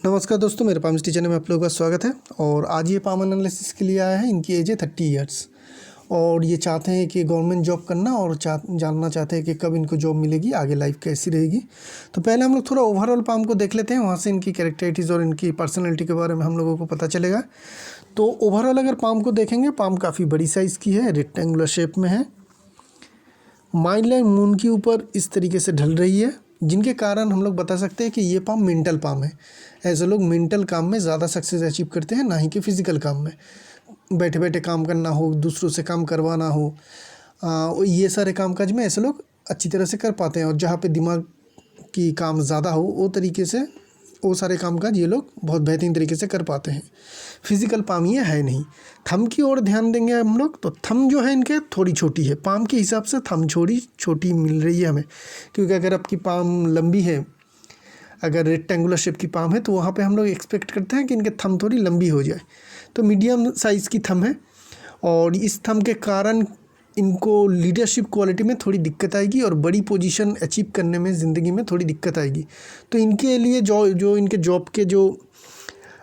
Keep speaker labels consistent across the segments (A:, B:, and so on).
A: नमस्कार दोस्तों, मेरे पाम चैनल में आप लोगों का स्वागत है। और आज ये पाम एनालिसिस के लिए आया है। इनकी एज है 30 इयर्स और ये चाहते हैं कि गवर्नमेंट जॉब करना और जानना चाहते हैं कि कब इनको जॉब मिलेगी, आगे लाइफ कैसी रहेगी। तो पहले हम लोग थोड़ा ओवरऑल पाम को देख लेते हैं, वहाँ से इनकी कैरेक्टरिटीज़ और इनकी पर्सनैलिटी के बारे में हम लोगों को पता चलेगा। तो ओवरऑल अगर पाम को देखेंगे, पाम काफ़ी बड़ी साइज़ की है, रेक्टेंगुलर शेप में है। माइंड लाइन मून के ऊपर इस तरीके से ढल रही है, जिनके कारण हम लोग बता सकते हैं कि ये पाम मेंटल पाम है। ऐसे लोग मेंटल काम में ज़्यादा सक्सेस अचीव करते हैं, ना ही कि फिज़िकल काम में। बैठे बैठे काम करना हो, दूसरों से काम करवाना हो, ये सारे कामकाज में ऐसे लोग अच्छी तरह से कर पाते हैं। और जहाँ पे दिमाग की काम ज़्यादा हो, वो तरीके से वो सारे कामकाज ये लोग बहुत बेहतरीन तरीके से कर पाते हैं। फिज़िकल पाम ये है नहीं। थंब की ओर ध्यान देंगे हम लोग, तो थंब जो है इनके थोड़ी छोटी है। पाम के हिसाब से थंब छोटी मिल रही है हमें, क्योंकि अगर आपकी पाम लंबी है, अगर रेक्टेंगुलर शेप की पाम है, तो वहाँ पे हम लोग एक्सपेक्ट करते हैं कि इनके थंब थोड़ी लंबी हो जाए। तो मीडियम साइज़ की थंब है और इस थंब के कारण इनको लीडरशिप क्वालिटी में थोड़ी दिक्कत आएगी और बड़ी पोजीशन अचीव करने में ज़िंदगी में थोड़ी दिक्कत आएगी। तो इनके लिए जो इनके जॉब के जो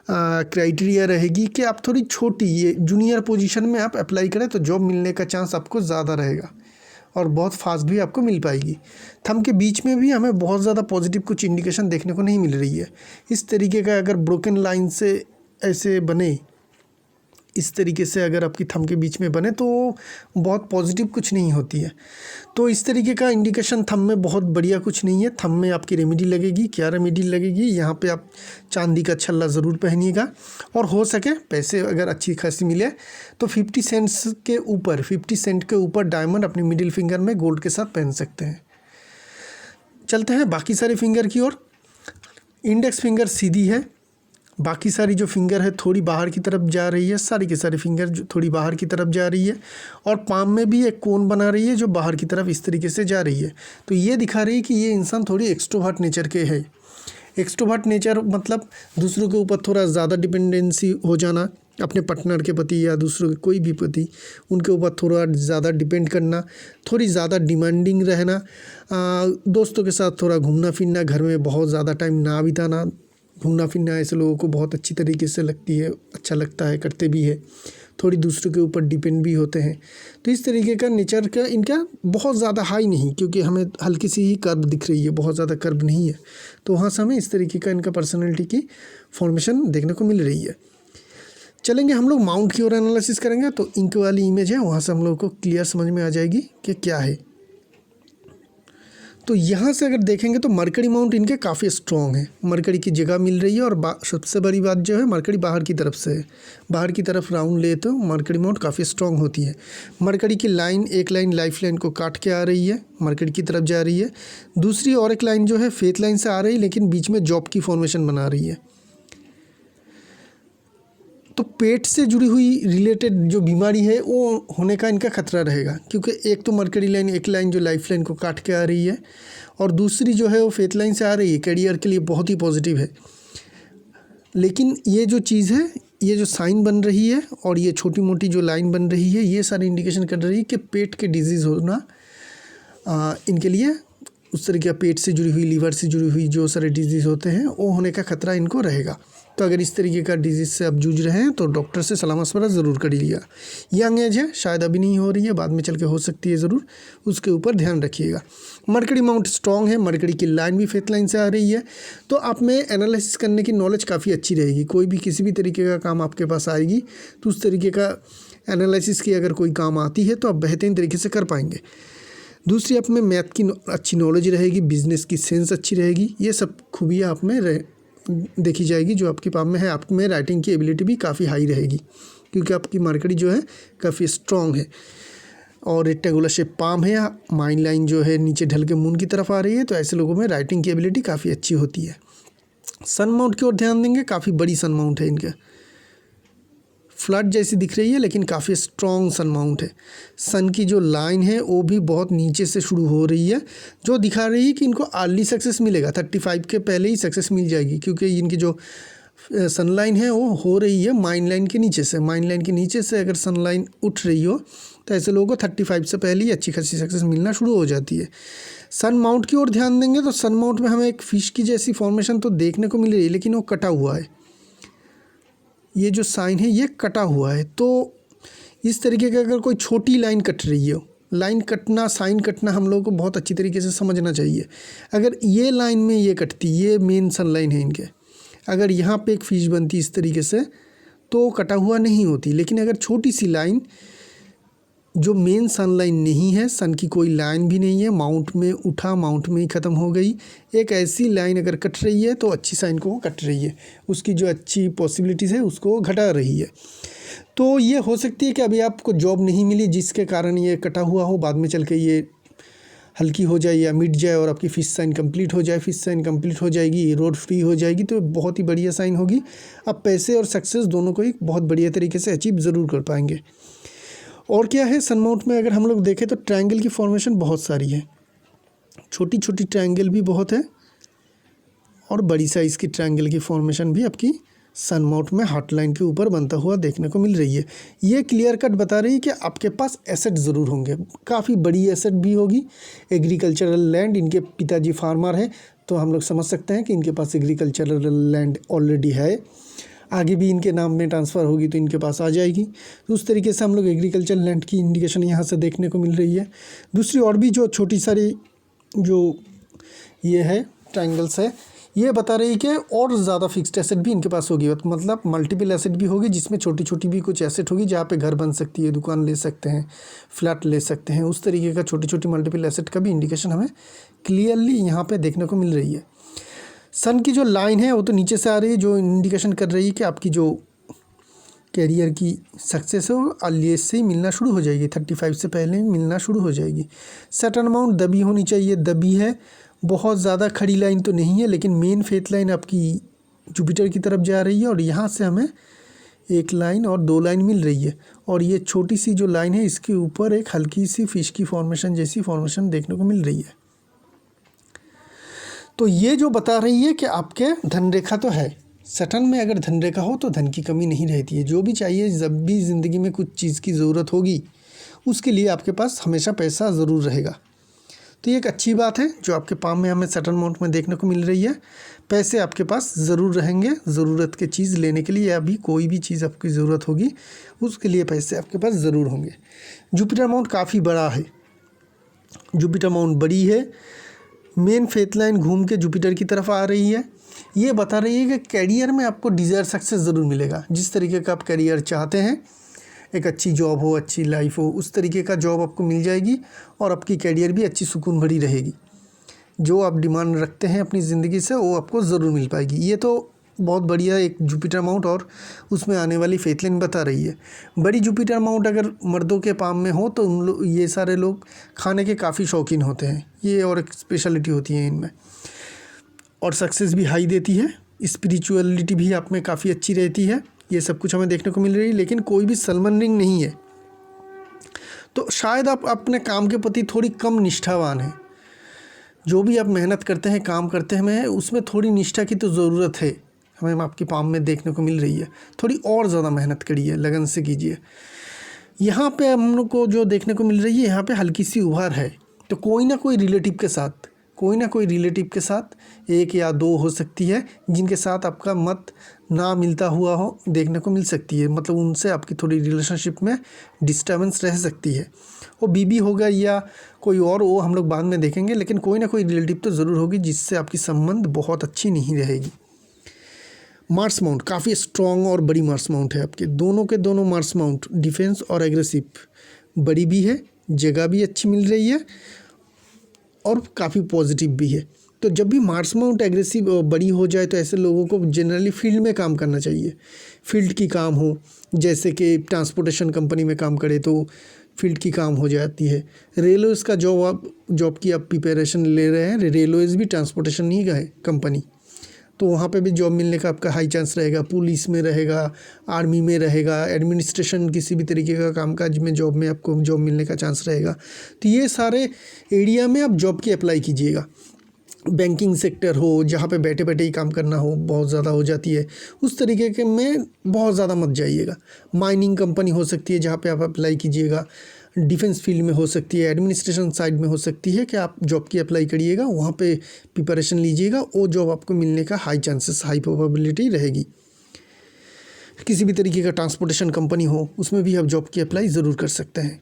A: क्राइटेरिया रहेगी कि आप थोड़ी छोटी, ये जूनियर पोजीशन में आप अप्लाई करें तो जॉब मिलने का चांस आपको ज़्यादा रहेगा और बहुत फास्ट भी आपको मिल पाएगी। थंब के बीच में भी हमें बहुत ज़्यादा पॉजिटिव कुछ इंडिकेशन देखने को नहीं मिल रही है। इस तरीके का अगर ब्रोकन लाइन से ऐसे बने, इस तरीके से अगर आपकी थंब के बीच में बने, तो बहुत पॉजिटिव कुछ नहीं होती है। तो इस तरीके का इंडिकेशन थंब में बहुत बढ़िया कुछ नहीं है। थंब में आपकी रेमेडी लगेगी। क्या रेमेडी लगेगी? यहाँ पे आप चांदी का छल्ला ज़रूर पहनिएगा और हो सके पैसे अगर अच्छी खासी मिले तो 50 सेंट के ऊपर डायमंड अपने मिडिल फिंगर में गोल्ड के साथ पहन सकते हैं। चलते हैं बाकी सारे फिंगर की ओर। इंडेक्स फिंगर सीधी है, बाकी सारी जो फिंगर है थोड़ी बाहर की तरफ जा रही है। सारी के सारी फिंगर जो थोड़ी बाहर की तरफ जा रही है और पाम में भी एक कोन बना रही है जो बाहर की तरफ इस तरीके से जा रही है। तो ये दिखा रही है कि ये इंसान थोड़ी एक्सट्रोवर्ट नेचर के है। एक्सट्रोवर्ट नेचर मतलब दूसरों के ऊपर थोड़ा ज़्यादा डिपेंडेंसी हो जाना, अपने पार्टनर के प्रति या दूसरों के कोई भी प्रति उनके ऊपर थोड़ा ज़्यादा डिपेंड करना, थोड़ी ज़्यादा डिमांडिंग रहना, दोस्तों के साथ थोड़ा घूमना फिरना, घर में बहुत ज़्यादा टाइम ना बिताना। घूमना फिरना ऐसे लोगों को बहुत अच्छी तरीके से लगती है, अच्छा लगता है, करते भी है। थोड़ी दूसरों के ऊपर डिपेंड भी होते हैं। तो इस तरीके का नेचर का इनका बहुत ज़्यादा हाई नहीं, क्योंकि हमें हल्की सी ही कर्व दिख रही है, बहुत ज़्यादा कर्व नहीं है। तो वहाँ से हमें इस तरीके का इनका पर्सनैलिटी की फॉर्मेशन देखने को मिल रही है। चलेंगे हम लोग माउंट की ओर एनालिसिस करेंगे, तो इनकी वाली इमेज है, वहाँ से हम लोग को क्लियर समझ में आ जाएगी कि क्या है। तो यहाँ से अगर देखेंगे तो मरकरी माउंट इनके काफ़ी स्ट्रॉन्ग है। मरकरी की जगह मिल रही है और सबसे बड़ी बात जो है, मरकरी बाहर की तरफ से है। बाहर की तरफ राउंड ले तो मरकरी माउंट काफ़ी स्ट्रॉन्ग होती है। मरकरी की लाइन, एक लाइन लाइफ लाइन को काट के आ रही है, मरकरी की तरफ जा रही है। दूसरी और एक लाइन जो है फेथ लाइन से आ रही है, लेकिन बीच में जॉब की फॉर्मेशन बना रही है। तो पेट से जुड़ी हुई रिलेटेड जो बीमारी है वो होने का इनका खतरा रहेगा, क्योंकि एक तो मरकरी लाइन, एक लाइन जो लाइफ लाइन को काट के आ रही है और दूसरी जो है वो फेथ लाइन से आ रही है। कैरियर के लिए बहुत ही पॉजिटिव है। लेकिन ये जो चीज़ है, ये जो साइन बन रही है और ये छोटी मोटी जो लाइन बन रही है, ये सारी इंडिकेशन कर रही है कि पेट के डिजीज़ होना इनके लिए, उस तरह का पेट से जुड़ी हुई, लीवर से जुड़ी हुई जो सारे डिजीज़ होते हैं वो होने का खतरा इनको रहेगा। तो अगर इस तरीके का डिजीज़ से आप जूझ रहे हैं तो डॉक्टर से सलाह मशवरा ज़रूर करिएगा। यंग एज है, शायद अभी नहीं हो रही है, बाद में चल के हो सकती है ज़रूर, उसके ऊपर ध्यान रखिएगा। मरकरी माउंट स्ट्रॉन्ग है, मरकरी की लाइन भी फेथ लाइन से आ रही है। तो आप में एनालिसिस करने की नॉलेज काफ़ी अच्छी रहेगी। कोई भी किसी भी तरीके का काम आपके पास आएगी तो उस तरीके का एनालिसिस की अगर कोई काम आती है तो आप बेहतरीन तरीके से कर पाएंगे। दूसरी, आप में मैथ की अच्छी नॉलेज रहेगी, बिजनेस की सेंस अच्छी रहेगी। ये सब खूबियाँ आप में देखी जाएगी जो आपकी पाम में है। आप में राइटिंग की एबिलिटी भी काफ़ी हाई रहेगी, क्योंकि आपकी मरकरी जो है काफ़ी स्ट्रॉन्ग है और रेक्टेंगुलर शेप पाम है। माइंड लाइन जो है नीचे ढल के मून की तरफ आ रही है, तो ऐसे लोगों में राइटिंग की एबिलिटी काफ़ी अच्छी होती है। सन माउंट की ओर ध्यान देंगे, काफ़ी बड़ी सन माउंट है इनका। फ्लड जैसी दिख रही है लेकिन काफ़ी स्ट्रॉन्ग सन माउंट है। सन की जो लाइन है वो भी बहुत नीचे से शुरू हो रही है, जो दिखा रही है कि इनको अर्ली सक्सेस मिलेगा। 35 के पहले ही सक्सेस मिल जाएगी, क्योंकि इनकी जो सनलाइन है वो हो रही है माइन लाइन के नीचे से। माइन लाइन के नीचे से अगर सनलाइन उठ रही हो तो ऐसे लोगों को 35 से पहले ही अच्छी खासी सक्सेस मिलना शुरू हो जाती है। सन माउंट की ओर ध्यान देंगे तो सन माउंट में हमें एक फिश की जैसी फॉर्मेशन तो देखने को मिल रही है, लेकिन वो कटा हुआ है। ये जो साइन है ये कटा हुआ है। तो इस तरीके का अगर कोई छोटी लाइन कट रही हो, लाइन कटना, साइन कटना हम लोगों को बहुत अच्छी तरीके से समझना चाहिए। अगर ये लाइन में ये कटती, ये मेन सन लाइन है इनके, अगर यहाँ पे एक फिश बनती इस तरीके से तो कटा हुआ नहीं होती। लेकिन अगर छोटी सी लाइन जो मेन सन लाइन नहीं है, सन की कोई लाइन भी नहीं है, माउंट में उठा, माउंट में ही ख़त्म हो गई, एक ऐसी लाइन अगर कट रही है तो अच्छी साइन को कट रही है, उसकी जो अच्छी पॉसिबिलिटीज़ है उसको घटा रही है। तो ये हो सकती है कि अभी आपको जॉब नहीं मिली जिसके कारण ये कटा हुआ हो, बाद में चल के ये हल्की हो जाए या मिट जाए और आपकी फिश साइन कंप्लीट हो जाए। फिश साइन कंप्लीट हो जाएगी, रोड फ्री हो जाएगी, तो बहुत ही बढ़िया साइन होगी। आप पैसे और सक्सेस दोनों को एक बहुत बढ़िया तरीके से अचीव ज़रूर कर पाएंगे। और क्या है, सन माउंट में अगर हम लोग देखें तो ट्रायंगल की फॉर्मेशन बहुत सारी है, छोटी छोटी ट्रायंगल भी बहुत है और बड़ी साइज़ की ट्रायंगल की फॉर्मेशन भी आपकी सन माउंट में हार्ट लाइन के ऊपर बनता हुआ देखने को मिल रही है। ये क्लियर कट बता रही है कि आपके पास एसेट ज़रूर होंगे, काफ़ी बड़ी एसेट भी होगी। एग्रीकल्चरल लैंड, इनके पिताजी फार्मर हैं तो हम लोग समझ सकते हैं कि इनके पास एग्रीकल्चरल लैंड ऑलरेडी है, आगे भी इनके नाम में ट्रांसफ़र होगी तो इनके पास आ जाएगी। तो उस तरीके से हम लोग एग्रीकल्चर लैंड की इंडिकेशन यहाँ से देखने को मिल रही है। दूसरी और भी जो छोटी सारी जो ये है ट्रायंगल्स है, ये बता रही है कि और ज़्यादा फिक्स्ड एसेट भी इनके पास होगी, मतलब मल्टीपल एसेट भी होगी जिसमें छोटी छोटी भी कुछ एसेट होगी जहाँ पे घर बन सकती है, दुकान ले सकते हैं, फ्लैट ले सकते हैं। उस तरीके का छोटी छोटी मल्टीपल एसेट का भी इंडिकेशन हमें क्लियरली यहाँ पे देखने को मिल रही है। सन की जो लाइन है वो तो नीचे से आ रही है, जो इंडिकेशन कर रही है कि आपकी जो कैरियर की सक्सेस है वो अर्लीस्ट से ही मिलना शुरू हो जाएगी, 35 से पहले मिलना शुरू हो जाएगी। सर्टेन अमाउंट दबी होनी चाहिए, दबी है, बहुत ज़्यादा खड़ी लाइन तो नहीं है, लेकिन मेन फेथ लाइन आपकी जुपिटर की तरफ जा रही है और यहाँ से हमें एक लाइन और दो लाइन मिल रही है। और ये छोटी सी जो लाइन है इसके ऊपर एक हल्की सी फिश की फॉर्मेशन जैसी फॉर्मेशन देखने को मिल रही है। तो ये जो बता रही है कि आपके धन रेखा तो है, सटन में अगर धन रेखा हो तो धन की कमी नहीं रहती है। जो भी चाहिए, जब भी ज़िंदगी में कुछ चीज़ की ज़रूरत होगी उसके लिए आपके पास हमेशा पैसा ज़रूर रहेगा। तो ये एक अच्छी बात है जो आपके पाम में हमें सटन माउंट में देखने को मिल रही है। पैसे आपके पास ज़रूर रहेंगे ज़रूरत के चीज़ लेने के लिए, या भी कोई भी चीज़ आपकी ज़रूरत होगी उसके लिए पैसे आपके पास ज़रूर होंगे। जुपिटर माउंट काफ़ी बड़ा है, जुपिटर माउंट बड़ी है, मेन फेथ लाइन घूम के जुपिटर की तरफ आ रही है। ये बता रही है कि कैरियर में आपको डिज़ायर सक्सेस ज़रूर मिलेगा। जिस तरीके का आप कैरियर चाहते हैं, एक अच्छी जॉब हो, अच्छी लाइफ हो, उस तरीके का जॉब आपको मिल जाएगी और आपकी कैरियर भी अच्छी सुकून भरी रहेगी। जो आप डिमांड रखते हैं अपनी ज़िंदगी से वो आपको ज़रूर मिल पाएगी। ये तो बहुत बढ़िया एक जुपिटर माउंट और उसमें आने वाली फेथ लाइन बता रही है। बड़ी जुपिटर माउंट अगर मर्दों के पाम में हो तो ये सारे लोग खाने के काफ़ी शौकीन होते हैं, ये और एक स्पेशलिटी होती है इनमें। और सक्सेस भी हाई देती है, स्पिरिचुअलिटी भी आप में काफ़ी अच्छी रहती है। ये सब कुछ हमें देखने को मिल रही है, लेकिन कोई भी सलमन रिंग नहीं है। तो शायद आप अपने काम के प्रति थोड़ी कम निष्ठावान हैं। जो भी आप मेहनत करते हैं, काम करते हैं, उसमें थोड़ी निष्ठा की तो ज़रूरत है, हमें आपकी पाम में देखने को मिल रही है। थोड़ी और ज़्यादा मेहनत करिए, लगन से कीजिए। यहाँ पे हम लोग को जो देखने को मिल रही है, यहाँ पे हल्की सी उभार है। तो कोई ना कोई रिलेटिव के साथ एक या दो हो सकती है जिनके साथ आपका मत ना मिलता हुआ हो देखने को मिल सकती है। मतलब उनसे आपकी थोड़ी रिलेशनशिप में डिस्टर्बेंस रह सकती है। वो बीबी होगा या कोई और, वो हम लोग बाद में देखेंगे, लेकिन कोई ना कोई रिलेटिव तो ज़रूर होगी जिससे आपकी संबंध बहुत अच्छी नहीं रहेगी। मार्स माउंट काफ़ी स्ट्रॉन्ग और बड़ी मार्स माउंट है आपके, दोनों के दोनों मार्स माउंट डिफेंस और एग्रेसिव, बड़ी भी है, जगह भी अच्छी मिल रही है और काफ़ी पॉजिटिव भी है। तो जब भी मार्स माउंट एग्रेसिव बड़ी हो जाए तो ऐसे लोगों को जनरली फील्ड में काम करना चाहिए। फील्ड की काम हो, जैसे कि ट्रांसपोर्टेशन कंपनी में काम करे तो फील्ड की काम हो जाती है। रेलवेज़ का जॉब की आप प्रिपरेशन ले रहे हैं, रेलवेज़ भी ट्रांसपोर्टेशन ही का है कंपनी, तो वहाँ पे भी जॉब मिलने का आपका हाई चांस रहेगा। पुलिस में रहेगा, आर्मी में रहेगा, एडमिनिस्ट्रेशन किसी भी तरीके का कामकाज में जॉब में आपको जॉब मिलने का चांस रहेगा। तो ये सारे एरिया में आप जॉब की अप्लाई कीजिएगा। बैंकिंग सेक्टर हो, जहाँ पे बैठे बैठे ही काम करना हो, बहुत ज़्यादा हो जाती है, उस तरीके के में बहुत ज़्यादा मत जाइएगा। माइनिंग कंपनी हो सकती है जहाँ पे आप अप्लाई कीजिएगा, डिफेंस फील्ड में हो सकती है, एडमिनिस्ट्रेशन साइड में हो सकती है कि आप जॉब की अप्लाई करिएगा, वहाँ पे प्रिपरेशन लीजिएगा, वो जॉब आपको मिलने का हाई चांसेस, हाई प्रोबेबिलिटी रहेगी। किसी भी तरीके का ट्रांसपोर्टेशन कंपनी हो, उसमें भी आप जॉब की अप्लाई ज़रूर कर सकते हैं।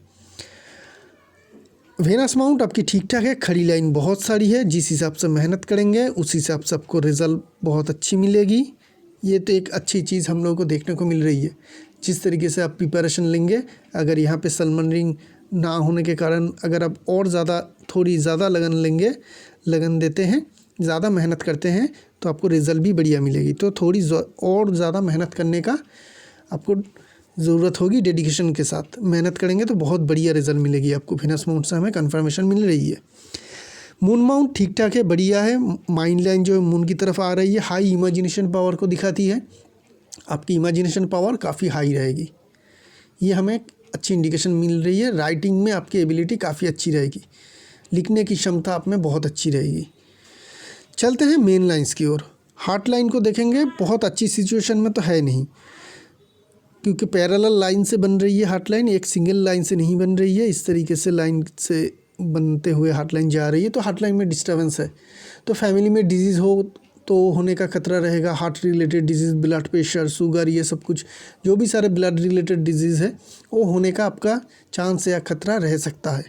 A: वेनस माउंट आपकी ठीक ठाक है, खड़ी लाइन बहुत सारी है, जिस हिसाब से मेहनत करेंगे उस हिसाब से आपको रिज़ल्ट बहुत अच्छी मिलेगी। ये तो एक अच्छी चीज़ हम लोगों को देखने को मिल रही है। जिस तरीके से आप प्रिपरेशन लेंगे, अगर यहाँ पे सलमान रिंग ना होने के कारण अगर आप और ज़्यादा थोड़ी ज़्यादा लगन देते हैं, ज़्यादा मेहनत करते हैं, तो आपको रिज़ल्ट भी बढ़िया मिलेगी। तो थोड़ी और ज़्यादा मेहनत करने का आपको ज़रूरत होगी। डेडिकेशन के साथ मेहनत करेंगे तो बहुत बढ़िया रिज़ल्ट मिलेगी आपको। वेनस माउंट से हमें कन्फर्मेशन मिल रही है। मून माउंट ठीक ठाक है, बढ़िया है। माइंड लाइन जो है मून की तरफ आ रही है, हाई इमेजिनेशन पावर को दिखाती है। आपकी इमेजिनेशन पावर काफ़ी हाई रहेगी, ये हमें अच्छी इंडिकेशन मिल रही है। राइटिंग में आपकी एबिलिटी काफ़ी अच्छी रहेगी, लिखने की क्षमता आप में बहुत अच्छी रहेगी। चलते हैं मेन लाइन्स की ओर। हार्ट लाइन को देखेंगे, बहुत अच्छी सिचुएशन में तो है नहीं, क्योंकि पैरेलल लाइन से बन रही है हार्ट लाइन, एक सिंगल लाइन से नहीं बन रही है। इस तरीके से लाइन से बनते हुए हार्ट लाइन जा रही है, तो हार्ट लाइन में डिस्टर्बेंस है। तो फैमिली में डिजीज़ हो तो होने का खतरा रहेगा। Heart related disease, blood pressure, sugar, ये सब कुछ जो भी सारे ब्लड रिलेटेड डिजीज़ है वो होने का आपका चांस या खतरा रह सकता है।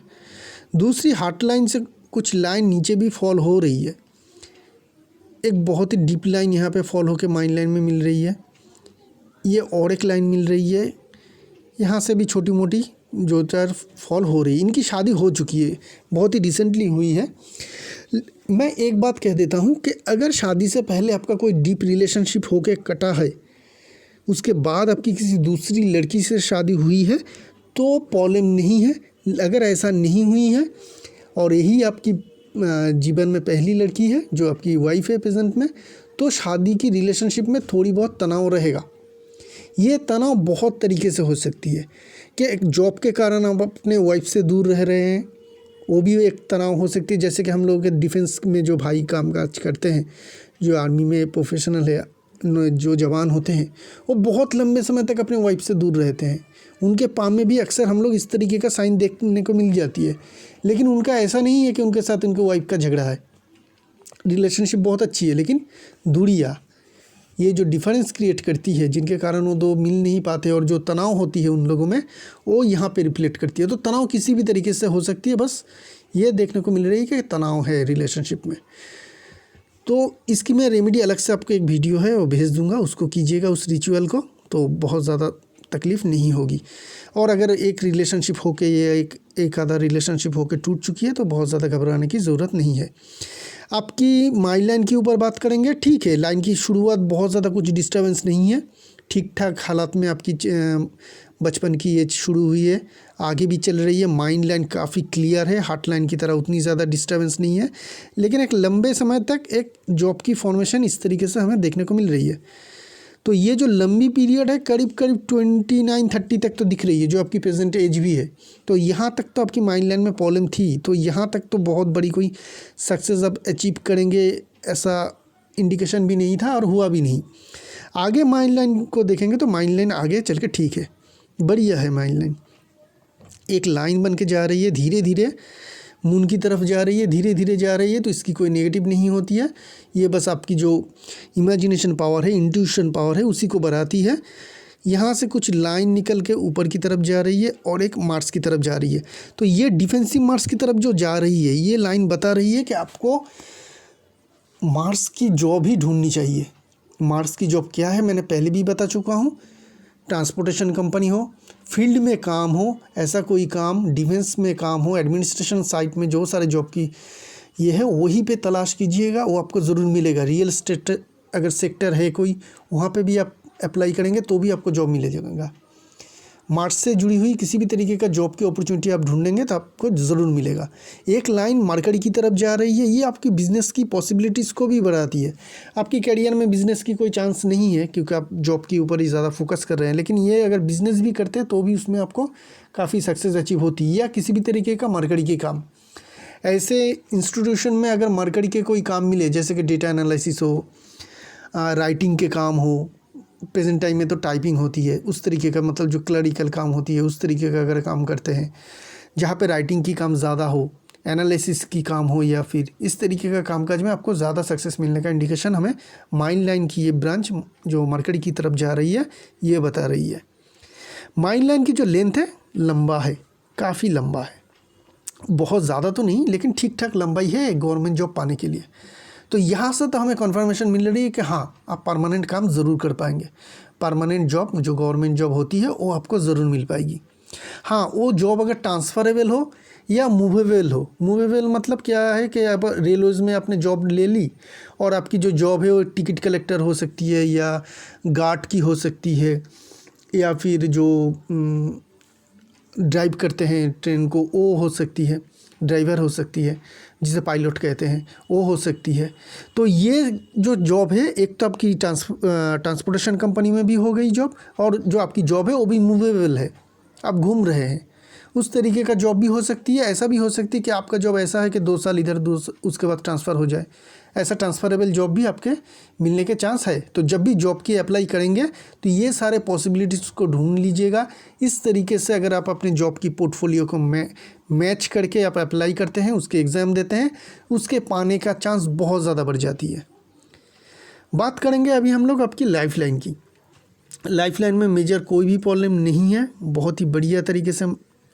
A: दूसरी, हार्ट लाइन से कुछ लाइन नीचे भी फॉल हो रही है। एक बहुत ही डीप लाइन यहाँ पे फॉल होकर माइंड लाइन में मिल रही है। ये और एक लाइन मिल रही है, यहाँ से भी छोटी मोटी जो चार फॉल हो रही है। इनकी शादी हो चुकी है, बहुत ही रिसेंटली हुई है। मैं एक बात कह देता हूँ कि अगर शादी से पहले आपका कोई डीप रिलेशनशिप होके कटा है, उसके बाद आपकी किसी दूसरी लड़की से शादी हुई है, तो प्रॉब्लम नहीं है। अगर ऐसा नहीं हुई है और यही आपकी जीवन में पहली लड़की है जो आपकी वाइफ है प्रेजेंट में, तो शादी की रिलेशनशिप में थोड़ी बहुत तनाव रहेगा। ये तनाव बहुत तरीके से हो सकती है कि एक जॉब के कारण आप अपने वाइफ से दूर रह रहे हैं, वो भी एक तनाव हो सकती है। जैसे कि हम लोग के डिफेंस में जो भाई कामकाज करते हैं, जो आर्मी में प्रोफेशनल है, जो जवान होते हैं, वो बहुत लंबे समय तक अपने वाइफ से दूर रहते हैं। उनके पाम में भी अक्सर हम लोग इस तरीके का साइन देखने को मिल जाती है। लेकिन उनका ऐसा नहीं है कि उनके साथ उनके वाइफ का झगड़ा है, रिलेशनशिप बहुत अच्छी है, लेकिन दूरियाँ ये जो डिफरेंस क्रिएट करती है, जिनके कारण वो दो मिल नहीं पाते, और जो तनाव होती है उन लोगों में, वो यहाँ पे रिफ्लेक्ट करती है। तो तनाव किसी भी तरीके से हो सकती है, बस ये देखने को मिल रही है कि तनाव है रिलेशनशिप में। तो इसकी मैं रेमेडी अलग से आपको एक वीडियो है वो भेज दूंगा, उसको कीजिएगा उस रिचुअल को, तो बहुत ज़्यादा तकलीफ़ नहीं होगी। और अगर एक रिलेशनशिप होके या एक आधा रिलेशनशिप होके टूट चुकी है, तो बहुत ज़्यादा घबराने की ज़रूरत नहीं है। आपकी माइंड लाइन के ऊपर बात करेंगे, ठीक है, लाइन की शुरुआत बहुत ज़्यादा कुछ डिस्टर्बेंस नहीं है, ठीक ठाक हालात में आपकी बचपन की एज शुरू हुई है, आगे भी चल रही है। माइंड लाइन काफ़ी क्लियर है, हार्ट लाइन की तरह उतनी ज़्यादा डिस्टर्बेंस नहीं है, लेकिन एक लंबे समय तक एक जॉब की फॉर्मेशन इस तरीके से हमें देखने को मिल रही है। तो ये जो लंबी पीरियड है, करीब 29-30 तक तो दिख रही है, जो आपकी प्रेजेंट एज भी है। तो यहाँ तक तो आपकी माइंड लाइन में प्रॉब्लम थी, तो यहाँ तक तो बहुत बड़ी कोई सक्सेस अब अचीव करेंगे ऐसा इंडिकेशन भी नहीं था और हुआ भी नहीं। आगे माइंड लाइन को देखेंगे तो माइंड लाइन आगे चल के ठीक है, बढ़िया है। माइंड लाइन एक लाइन बन के जा रही है, धीरे धीरे मून की तरफ जा रही है, धीरे धीरे जा रही है, तो इसकी कोई नेगेटिव नहीं होती है। ये बस आपकी जो इमेजिनेशन पावर है, इंट्यूशन पावर है, उसी को बढ़ाती है। यहाँ से कुछ लाइन निकल के ऊपर की तरफ जा रही है और एक मार्स की तरफ जा रही है। तो ये डिफेंसिव मार्स की तरफ जो जा रही है, ये लाइन बता रही है कि आपको मार्स की जॉब ही ढूंढनी चाहिए। मार्स की जॉब क्या है मैंने पहले भी बता चुका हूँ। ट्रांसपोर्टेशन कंपनी हो, फील्ड में काम हो, ऐसा कोई काम, डिफेंस में काम हो, एडमिनिस्ट्रेशन साइट में जो सारे जॉब की ये है, वहीं पे तलाश कीजिएगा, वो आपको ज़रूर मिलेगा। रियल एस्टेट अगर सेक्टर है कोई, वहाँ पे भी आप अप्लाई करेंगे तो भी आपको जॉब मिलेगा। मार्स से जुड़ी हुई किसी भी तरीके का जॉब की अपॉर्चुनिटी आप ढूंढेंगे तो आपको ज़रूर मिलेगा। एक लाइन मरकरी की तरफ जा रही है, ये आपकी बिज़नेस की पॉसिबिलिटीज़ को भी बढ़ाती है। आपकी करियर में बिज़नेस की कोई चांस नहीं है क्योंकि आप जॉब के ऊपर ही ज़्यादा फोकस कर रहे हैं, लेकिन ये अगर बिज़नेस भी करते हैं तो भी उसमें आपको काफ़ी सक्सेस अचीव होती है, या किसी भी तरीके का मरकरी के काम। ऐसे इंस्टीट्यूशन में अगर मरकरी के कोई काम मिले, जैसे कि डेटा एनालिसिस हो, राइटिंग के काम हो, प्रेजेंट टाइम में तो टाइपिंग होती है, उस तरीके का मतलब जो क्लरिकल काम होती है उस तरीके का अगर काम करते हैं, जहाँ पे राइटिंग की काम ज़्यादा हो, एनालिसिस की काम हो, या फिर इस तरीके का कामकाज में आपको ज़्यादा सक्सेस मिलने का इंडिकेशन हमें माइन लाइन की ये ब्रांच जो मरकरी की तरफ जा रही है ये बता रही है। माइन लाइन की जो लेंथ है लंबा है, काफ़ी लंबा है, बहुत ज़्यादा तो नहीं लेकिन ठीक ठाक लंबाई है गवर्नमेंट जॉब पाने के लिए। तो यहाँ से तो हमें कन्फर्मेशन मिल रही है कि हाँ आप परमानेंट काम ज़रूर कर पाएंगे, परमानेंट जॉब जो गवर्नमेंट जॉब होती है वो आपको ज़रूर मिल पाएगी। हाँ, वो जॉब अगर ट्रांसफरेबल हो या मूवेबल हो। मूवेबल मतलब क्या है कि आप रेलवेज़ में आपने जॉब ले ली और आपकी जो जॉब है वो टिकट कलेक्टर हो सकती है, या गार्ड की हो सकती है, या फिर जो ड्राइव करते हैं ट्रेन को वो हो सकती है, ड्राइवर हो सकती है जिसे पायलट कहते हैं, वो हो सकती है। तो ये जो जॉब है एक तो आपकी ट्रांसपोर्टेशन कंपनी में भी हो गई जॉब, और जो आपकी जॉब है वो भी मूवेबल है, आप घूम रहे हैं, उस तरीके का जॉब भी हो सकती है। ऐसा भी हो सकती है कि आपका जॉब ऐसा है कि 2 साल इधर उसके बाद ट्रांसफ़र हो जाए, ऐसा ट्रांसफरेबल जॉब भी आपके मिलने के चांस है। तो जब भी जॉब की अप्लाई करेंगे तो ये सारे पॉसिबिलिटीज़ को ढूंढ लीजिएगा। इस तरीके से अगर आप अपने जॉब की पोर्टफोलियो को मैच करके आप अप्लाई करते हैं, उसके एग्ज़ाम देते हैं, उसके पाने का चांस बहुत ज़्यादा बढ़ जाती है। बात करेंगे अभी हम लोग आपकी लाइफ लाइन की। लाइफ लाइन में मेजर कोई भी प्रॉब्लम नहीं है, बहुत ही बढ़िया तरीके से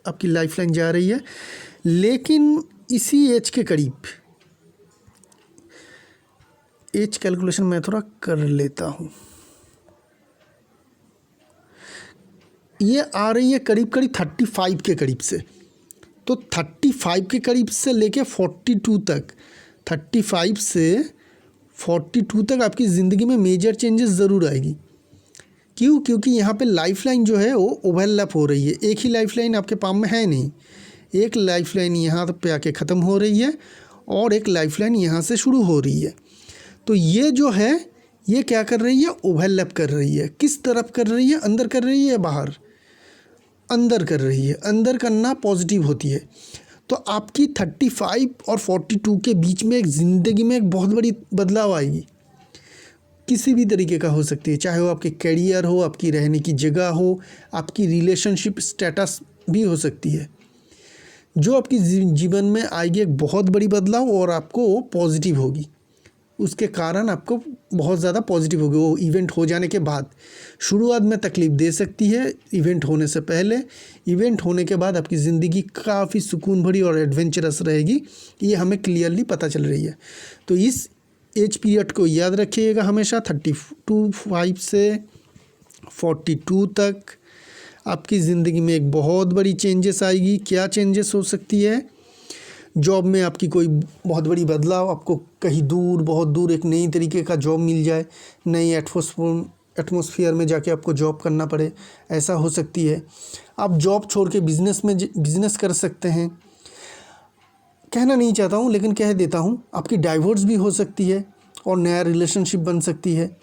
A: आपकी लाइफ लाइन जा रही है। लेकिन इसी एज के करीब, एज कैलकुलेशन मैं थोड़ा कर लेता हूँ, ये आ रही है करीब करीब 35 के करीब से। तो 35 के करीब से लेके 42 तक, 35 से 42 तक आपकी ज़िंदगी में मेजर चेंजेस ज़रूर आएगी। क्यों? क्योंकि यहाँ पे लाइफ लाइन जो है वो ओवरलैप हो रही है। एक ही लाइफ लाइन आपके पाम में है नहीं, एक लाइफ लाइन यहाँ पे आके ख़त्म हो रही है और एक लाइफ लाइन यहाँ से शुरू हो रही है। तो ये जो है ये क्या कर रही है? ओवरलैप कर रही है। किस तरफ कर रही है? अंदर कर रही है या बाहर? अंदर कर रही है। अंदर करना पॉजिटिव होती है। तो आपकी 35 और 42 के बीच में एक ज़िंदगी में एक बहुत बड़ी बदलाव आएगी, किसी भी तरीके का हो सकती है, चाहे वो आपके करियर हो, आपकी रहने की जगह हो, आपकी रिलेशनशिप स्टेटस भी हो सकती है, जो आपकी जीवन में आएगी एक बहुत बड़ी बदलाव और आपको पॉजिटिव होगी। उसके कारण आपको बहुत ज़्यादा पॉजिटिव होगी। वो इवेंट हो जाने के बाद शुरुआत में तकलीफ़ दे सकती है, इवेंट होने से पहले। इवेंट होने के बाद आपकी ज़िंदगी काफ़ी सुकून भरी और एडवेंचरस रहेगी, ये हमें क्लियरली पता चल रही है। तो इस एज पीरियड को याद रखिएगा हमेशा। 35 से 42 तक आपकी ज़िंदगी में एक बहुत बड़ी चेंजेस आएगी। क्या चेंजेस हो सकती है? जॉब में आपकी कोई बहुत बड़ी बदलाव, आपको कहीं दूर, बहुत दूर एक नई तरीके का जॉब मिल जाए, नई एटमॉस्फेयर में जाके आपको जॉब करना पड़े, ऐसा हो सकती है। आप जॉब छोड़ के बिज़नेस कर सकते हैं। कहना नहीं चाहता हूँ लेकिन कह देता हूँ, आपकी डाइवोर्स भी हो सकती है और नया रिलेशनशिप बन सकती है।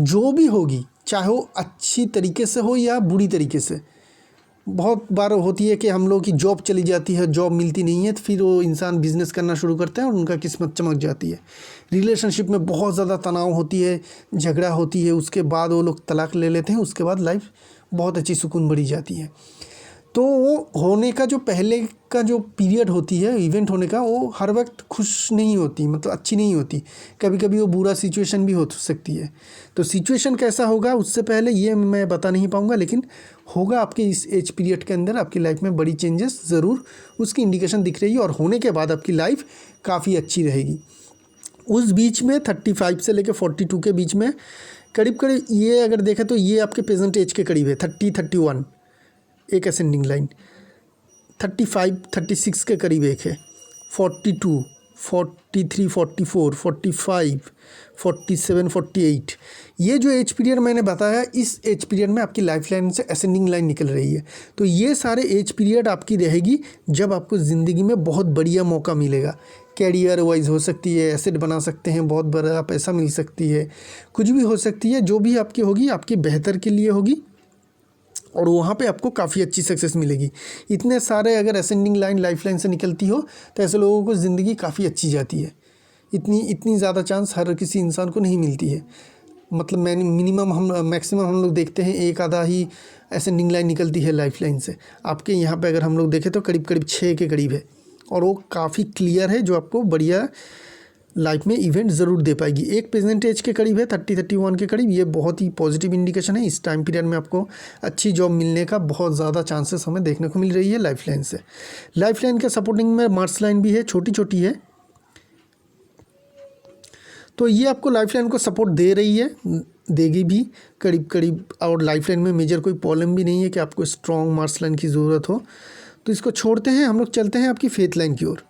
A: जो भी होगी, चाहे वो अच्छी तरीके से हो या बुरी तरीके से। बहुत बार होती है कि हम लोग की जॉब चली जाती है, जॉब मिलती नहीं है, तो फिर वो इंसान बिज़नेस करना शुरू करता है और उनका किस्मत चमक जाती है। रिलेशनशिप में बहुत ज़्यादा तनाव होती है, झगड़ा होती है, उसके बाद वो लोग तलाक ले लेते हैं, उसके बाद लाइफ बहुत अच्छी सुकून भरी जाती है। तो वो होने का जो पहले का जो पीरियड होती है इवेंट होने का, वो हर वक्त खुश नहीं होती, मतलब अच्छी नहीं होती। कभी कभी वो बुरा सिचुएशन भी हो सकती है। तो सिचुएशन कैसा होगा उससे पहले ये मैं बता नहीं पाऊँगा, लेकिन होगा आपके इस एज पीरियड के अंदर आपकी लाइफ में बड़ी चेंजेस ज़रूर उसकी इंडिकेशन दिख रही है, और होने के बाद आपकी लाइफ काफ़ी अच्छी रहेगी। उस बीच में 35 से लेकर 42 के बीच में करीब करीब ये अगर देखें तो ये आपके प्रेजेंट एज के करीब है। 31 एक असेंडिंग लाइन, 35 36 के करीब एक है, 42 43 44 45 47 48। ये जो एज पीरियड मैंने बताया, इस एज पीरियड में आपकी लाइफ लाइन से असेंडिंग लाइन निकल रही है। तो ये सारे एज पीरियड आपकी रहेगी जब आपको ज़िंदगी में बहुत बढ़िया मौका मिलेगा। कैरियर वाइज हो सकती है, एसेट बना सकते हैं, बहुत बड़ा पैसा मिल सकती है, कुछ भी हो सकती है। जो भी आपकी होगी आपकी बेहतर के लिए होगी, और वहाँ पे आपको काफ़ी अच्छी सक्सेस मिलेगी। इतने सारे अगर असेंडिंग लाइन लाइफ लाइन से निकलती हो तो ऐसे लोगों को ज़िंदगी काफ़ी अच्छी जाती है। इतनी ज़्यादा चांस हर किसी इंसान को नहीं मिलती है। मतलब मैक्सिमम हम लोग देखते हैं एक आधा ही असेंडिंग लाइन निकलती है लाइफ लाइन से। आपके यहाँ पे अगर हम लोग देखें तो करीब करीब 6 के करीब है, और वो काफ़ी क्लियर है, जो आपको बढ़िया लाइफ में इवेंट ज़रूर दे पाएगी। एक परसेंटेज के करीब है, 30-31 के करीब। ये बहुत ही पॉजिटिव इंडिकेशन है। इस टाइम पीरियड में आपको अच्छी जॉब मिलने का बहुत ज़्यादा चांसेस हमें देखने को मिल रही है लाइफ लाइन से। लाइफ लाइन के सपोर्टिंग में मार्स लाइन भी है, छोटी छोटी है, तो ये आपको लाइफ लाइन को सपोर्ट दे रही है, देगी भी करीब करीब। और लाइफ लाइन में मेजर कोई प्रॉब्लम भी नहीं है कि आपको स्ट्रॉन्ग मार्स लाइन की ज़रूरत हो। तो इसको छोड़ते हैं, हम लोग चलते हैं आपकी फेथ लाइन की ओर।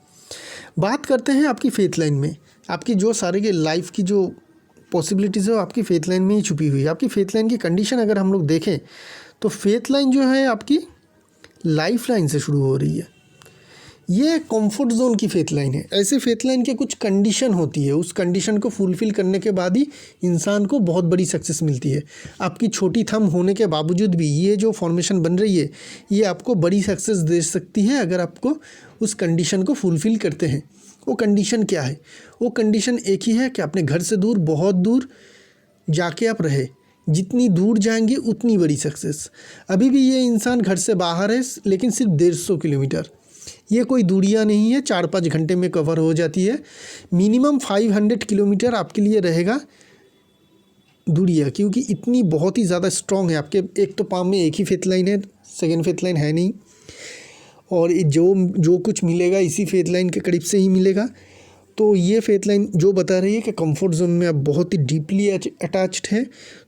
A: बात करते हैं आपकी फेथ लाइन में। आपकी जो सारे के लाइफ की जो पॉसिबिलिटीज़ है वो आपकी फेथ लाइन में ही छुपी हुई है। आपकी फेथ लाइन की कंडीशन अगर हम लोग देखें तो फेथ लाइन जो है आपकी लाइफ लाइन से शुरू हो रही है। ये कंफर्ट जोन की फेथ लाइन है। ऐसे फेथ लाइन के कुछ कंडीशन होती है, उस कंडीशन को फुलफ़िल करने के बाद ही इंसान को बहुत बड़ी सक्सेस मिलती है। आपकी छोटी थंब होने के बावजूद भी ये जो फॉर्मेशन बन रही है ये आपको बड़ी सक्सेस दे सकती है अगर आपको उस कंडीशन को फुलफ़िल करते हैं। वो कंडीशन क्या है? वो कंडीशन एक ही है कि अपने घर से दूर, बहुत दूर जाके आप रहे। जितनी दूर जाएंगे उतनी बड़ी सक्सेस। अभी भी ये इंसान घर से बाहर है, लेकिन सिर्फ 150 किलोमीटर। ये कोई दूरियां नहीं है, 4-5 घंटे में कवर हो जाती है। मिनिमम 500 किलोमीटर आपके लिए रहेगा दूरियां, क्योंकि इतनी बहुत ही ज़्यादा स्ट्रॉन्ग है। आपके एक तो पाम में एक ही फेथ लाइन है, सेकेंड फेथ लाइन है नहीं, और जो कुछ मिलेगा इसी फेथ लाइन के करीब से ही मिलेगा। तो ये फेथ लाइन जो बता रही है कि कंफर्ट जोन में आप बहुत ही डीपली अटैच्ड हैं।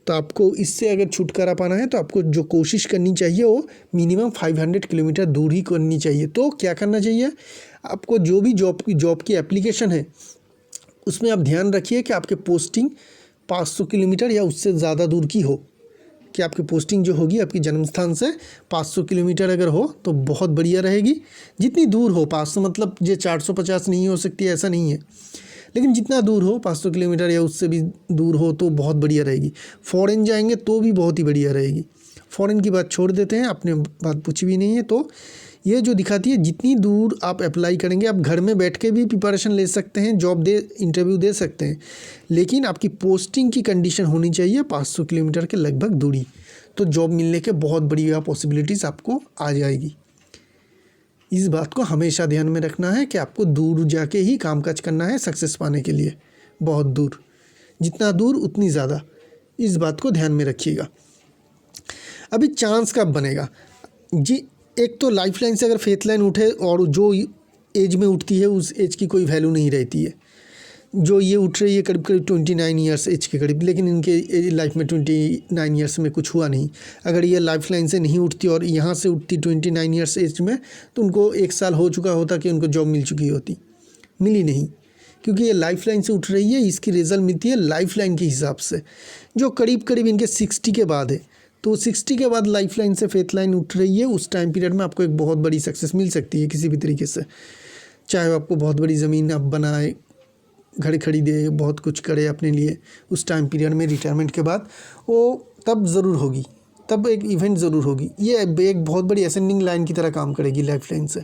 A: तो आपको इससे अगर छुटकारा पाना है तो आपको जो कोशिश करनी चाहिए वो मिनिमम 500 किलोमीटर दूर ही करनी चाहिए। तो क्या करना चाहिए आपको? जो भी जॉब की एप्लीकेशन है उसमें आप ध्यान रखिए कि आपके पोस्टिंग 500 किलोमीटर या उससे ज़्यादा दूर की हो, कि आपकी पोस्टिंग जो होगी आपकी जन्म स्थान से 500 किलोमीटर अगर हो तो बहुत बढ़िया रहेगी। जितनी दूर हो, 500 मतलब ये 450 नहीं हो सकती, ऐसा नहीं है, लेकिन जितना दूर हो 500 किलोमीटर या उससे भी दूर हो तो बहुत बढ़िया रहेगी। फ़ॉरेन जाएंगे तो भी बहुत ही बढ़िया रहेगी। फ़ॉरेन की बात छोड़ देते हैं, आपने बात पूछी भी नहीं है। तो ये जो दिखाती है जितनी दूर आप अप्लाई करेंगे, आप घर में बैठ के भी प्रिपरेशन ले सकते हैं, इंटरव्यू दे सकते हैं, लेकिन आपकी पोस्टिंग की कंडीशन होनी चाहिए 500 किलोमीटर के लगभग दूरी। तो जॉब मिलने के बहुत बढ़िया पॉसिबिलिटीज़ आपको आ जाएगी। इस बात को हमेशा ध्यान में रखना है कि आपको दूर जाके ही कामकाज करना है सक्सेस पाने के लिए। बहुत दूर, जितना दूर उतनी ज़्यादा, इस बात को ध्यान में रखिएगा। अभी चांस कब बनेगा जी? एक तो लाइफ लाइन से अगर फेथ लाइन उठे, और जो एज में उठती है उस एज की कोई वैल्यू नहीं रहती है। जो ये उठ रही है करीब करीब 29 ईयर्स एज के करीब, लेकिन इनके लाइफ में 29 ईयर्स में कुछ हुआ नहीं। अगर ये लाइफ लाइन से नहीं उठती और यहाँ से उठती 29 ईयर्स एज में, तो उनको 1 साल हो चुका होता कि उनको जॉब मिल चुकी होती। मिली नहीं, क्योंकि ये लाइफ लाइन से उठ रही है। इसकी रिजल्ट मिलती है लाइफ लाइन के हिसाब से, जो करीब करीब इनके 60 के बाद है। तो 60 के बाद लाइफ लाइन से फेथ लाइन उठ रही है। उस टाइम पीरियड में आपको एक बहुत बड़ी सक्सेस मिल सकती है किसी भी तरीके से, चाहे वो आपको बहुत बड़ी ज़मीन आप बनाए, घर खरीदे, बहुत कुछ करे अपने लिए। उस टाइम पीरियड में रिटायरमेंट के बाद वो तब ज़रूर होगी, तब एक इवेंट ज़रूर होगी। ये एक बहुत बड़ी असेंडिंग लाइन की तरह काम करेगी लाइफ लाइन से।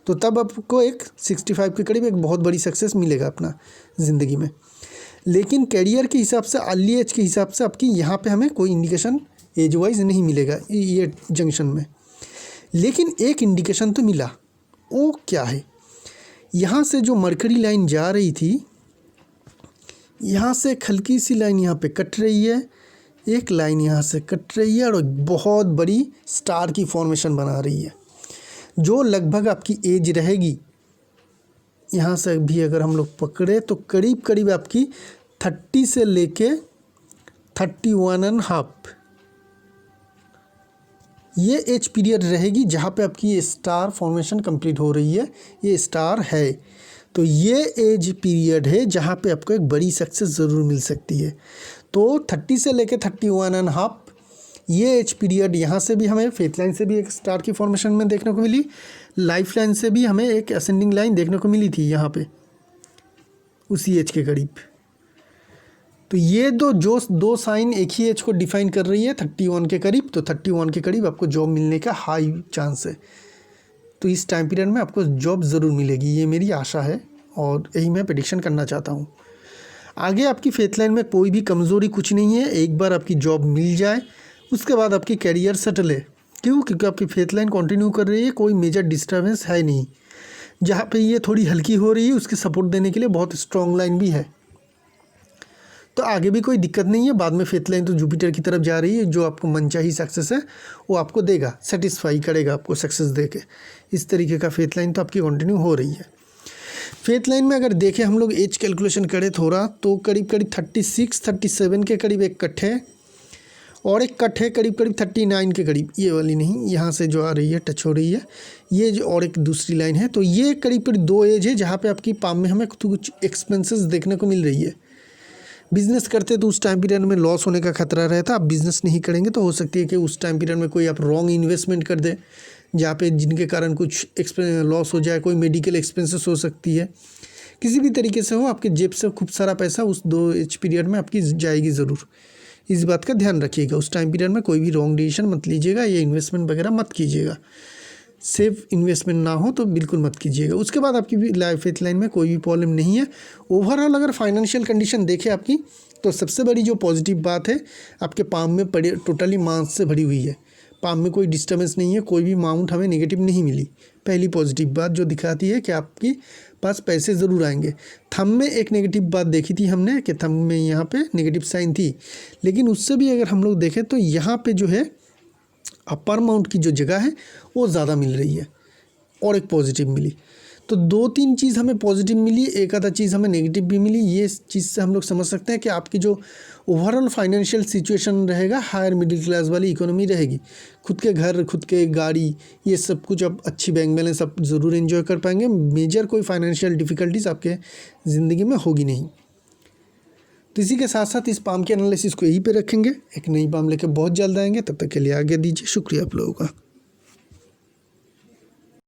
A: तो तब आपको एक 65 के करीब एक बहुत बड़ी सक्सेस मिलेगा अपना ज़िंदगी में। लेकिन कैरियर के हिसाब से, अर्ली एज के हिसाब से आपकी यहाँ पे हमें कोई इंडिकेशन एज वाइज नहीं मिलेगा ये जंक्शन में। लेकिन एक इंडिकेशन तो मिला। वो क्या है? यहाँ से जो मरकरी लाइन जा रही थी, यहाँ से एक हल्की सी लाइन यहाँ पे कट रही है, एक लाइन यहाँ से कट रही है, और एक बहुत बड़ी स्टार की फॉर्मेशन बना रही है, जो लगभग आपकी एज रहेगी। यहाँ से भी अगर हम लोग पकड़े तो करीब करीब आपकी 30 से लेके 31.5 ये एज पीरियड रहेगी, जहाँ पे आपकी ये स्टार फॉर्मेशन कंप्लीट हो रही है। ये स्टार है, तो ये एज पीरियड है जहाँ पे आपको एक बड़ी सक्सेस ज़रूर मिल सकती है। तो 30 से लेके 31.5 ये एज पीरियड, यहाँ से भी हमें फेथ लाइन से भी एक स्टार की फॉर्मेशन में देखने को मिली, लाइफ लाइन से भी हमें एक असेंडिंग लाइन देखने को मिली थी यहाँ पे उसी एज के करीब। तो ये दो साइन एक ही एज को डिफाइन कर रही है 31 के करीब, तो 31 के करीब आपको जॉब मिलने का हाई चांस है। तो इस टाइम पीरियड में आपको जॉब ज़रूर मिलेगी, ये मेरी आशा है और यही मैं प्रेडिक्शन करना चाहता हूँ। आगे आपकी फेथ लाइन में कोई भी कमज़ोरी कुछ नहीं है। एक बार आपकी जॉब मिल जाए उसके बाद आपकी करियर सेटल है। क्यों? क्योंकि आपकी फेथ लाइन कंटिन्यू कर रही है, कोई मेजर डिस्टर्बेंस है नहीं। जहाँ पे ये थोड़ी हल्की हो रही है उसके सपोर्ट देने के लिए बहुत स्ट्रॉन्ग लाइन भी है। तो आगे भी कोई दिक्कत नहीं है। बाद में फेथ लाइन तो जुपिटर की तरफ जा रही है, जो आपको मनचाही सक्सेस है वो आपको देगा, सेटिस्फाई करेगा आपको सक्सेस दे के। इस तरीके का फेथ लाइन तो आपकी कंटिन्यू हो रही है। फेथ लाइन में अगर देखें हम लोग एज कैलकुलेशन करें थोड़ा, तो करीब करीब 36-37 के करीब एक कट है और एक कट है करीब करीब 39 के करीब। ये वाली नहीं, यहाँ से जो आ रही है टच हो रही है ये जो, और एक दूसरी लाइन है। तो ये करीब करीब 2 एज है जहाँ पे आपकी पाम में हमें कुछ एक्सपेंसेस देखने को मिल रही है। बिज़नेस करते तो उस टाइम पीरियड में लॉस होने का खतरा रहता। आप बिज़नेस नहीं करेंगे तो हो सकती है कि उस टाइम पीरियड में कोई आप रॉन्ग इन्वेस्टमेंट कर दें, जहाँ पे जिनके कारण कुछ लॉस हो जाए। कोई मेडिकल एक्सपेंसेस हो सकती है, किसी भी तरीके से हो, आपके जेब से खूब सारा पैसा उस 2 एज पीरियड में आपकी जाएगी ज़रूर। इस बात का ध्यान रखिएगा। उस टाइम पीरियड में कोई भी रॉन्ग डिसीजन मत लीजिएगा, ये इन्वेस्टमेंट वगैरह मत कीजिएगा। सेफ इन्वेस्टमेंट ना हो तो बिल्कुल मत कीजिएगा। उसके बाद आपकी भी फेथ लाइन में कोई भी प्रॉब्लम नहीं है। ओवरऑल अगर फाइनेंशियल कंडीशन देखें आपकी, तो सबसे बड़ी जो पॉजिटिव बात है, आपके पाम में पड़े टोटली मांस से भरी हुई है। पाम में कोई डिस्टर्बेंस नहीं है, कोई भी अमाउंट हमें नेगेटिव नहीं मिली। पहली पॉजिटिव बात जो दिखाती है कि आपके पास पैसे ज़रूर आएंगे। थंब में एक नेगेटिव बात देखी थी हमने कि थंब में यहाँ पे नेगेटिव साइन थी, लेकिन उससे भी अगर हम लोग देखें तो यहाँ पे जो है अपर माउंट की जो जगह है वो ज़्यादा मिल रही है और एक पॉजिटिव मिली। तो 2-3 चीज़ हमें पॉजिटिव मिली, एक आधा चीज़ हमें नेगेटिव भी मिली। ये चीज़ से हम लोग समझ सकते हैं कि आपकी जो ओवरऑल फाइनेंशियल सिचुएशन रहेगा, हायर मिडिल क्लास वाली इकोनॉमी रहेगी। खुद के घर, खुद के गाड़ी, ये सब कुछ अब अच्छी बैंक बैलेंस आप ज़रूर एंजॉय कर पाएंगे। मेजर कोई फाइनेंशियल डिफ़िकल्टीज आपके ज़िंदगी में होगी नहीं। तो इसी के साथ साथ इस पाम के एनालिसिस को यहीं पे रखेंगे। एक नई पाम लेके बहुत जल्द आएंगे, तब तक के लिए आगे दीजिए। शुक्रिया आप लोगों का।